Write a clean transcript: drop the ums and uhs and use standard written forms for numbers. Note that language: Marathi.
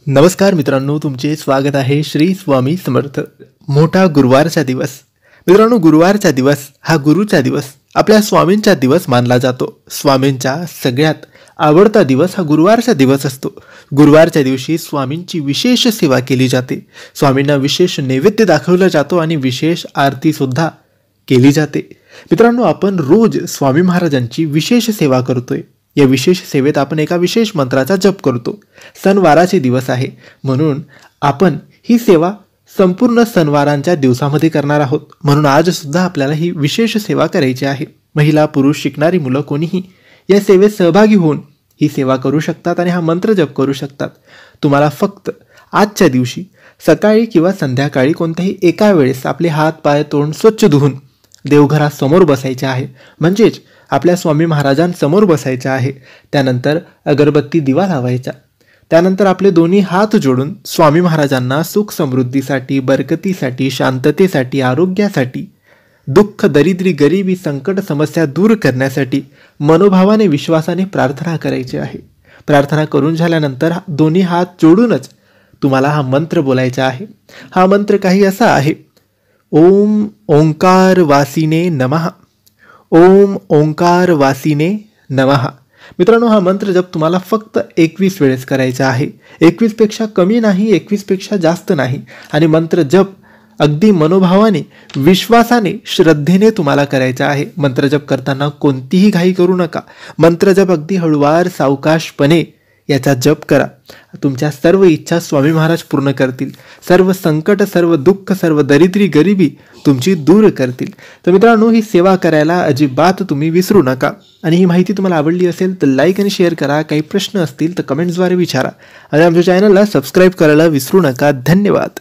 नमस्कार मित्रांनो, तुमचे स्वागत आहे श्री स्वामी समर्थ. मोठा गुरुवारचा दिवस. मित्रांनो, गुरुवारचा दिवस हा गुरुचा दिवस, आपल्या स्वामींचा दिवस मानला जातो. स्वामींचा सगळ्यात आवडता दिवस हा गुरुवारचा दिवस असतो. गुरुवारच्या दिवशी स्वामींची विशेष सेवा केली जाते. स्वामींना विशेष नैवेद्य दाखवला जातो आणि विशेष आरती सुद्धा केली जाते. मित्रांनो, आपण रोज स्वामी महाराजांची विशेष सेवा करतोय. या विशेष सेवेत आपण एका विशेष मंत्राचा जप करतो. सणवाराचे दिवस आहे म्हणून आपण ही सेवा संपूर्ण सणवारांच्या दिवसामध्ये करणार आहोत. म्हणून आज सुद्धा आपल्याला ही विशेष सेवा करायची आहे. महिला, पुरुष, शिकणारी मुलं कोणीही या सेवेत सहभागी होऊन ही सेवा करू शकतात आणि हा मंत्र जप करू शकतात. तुम्हाला फक्त आजच्या दिवशी सकाळी किंवा संध्याकाळी कोणत्याही एका वेळेस आपले हात, पाय, तोंड स्वच्छ धुवून देवघरासमोर बसायचे आहे. म्हणजेच आपल्या स्वामी महाराजांसमोर बसायचं आहे. त्यानंतर अगरबत्ती, दिवा लावायचा. त्यानंतर आपले दोन्ही हात जोडून स्वामी महाराजांना सुख समृद्धीसाठी, बरकतीसाठी, शांततेसाठी, आरोग्यासाठी, दुःख, दरिद्री, गरिबी, संकट, समस्या दूर करण्यासाठी मनोभावाने, विश्वासाने प्रार्थना करायची आहे. प्रार्थना करून झाल्यानंतर दोन्ही हात जोडूनच तुम्हाला हा मंत्र बोलायचा आहे. हा मंत्र काही असा आहे: ओम ओंकार वासिने नमः. ओम ओंकार वासिने नमः. मित्रांनो, हा मंत्र जप तुम्हाला फक्त 21 वेळेस करायचा आहे. 21 पेक्षा कमी नाही, 21 पेक्षा जास्त नाही. आणि मंत्र जप अगदी मनोभावाने, विश्वासाने, श्रद्धेने तुम्हाला करायचा आहे. मंत्र जप करताना कोणतीही घाई करू नका. मंत्र जप अगदी हळूवार, सावकाशपणे याचा जप करा. तुमच्या सर्व इच्छा स्वामी महाराज पूर्ण करतील. सर्व संकट, सर्व दुःख, सर्व दरिद्री, गरिबी तुमची दूर करतील. तर मित्रांनो, ही सेवा करायला अजिबात तुम्ही विसरू नका. आणि ही माहिती तुम्हाला आवडली असेल तर लाईक आणि शेअर करा. काही प्रश्न असतील तर कमेंट्सद्वारे विचारा आणि आमच्या चॅनलला सबस्क्राईब करायला विसरू नका. धन्यवाद.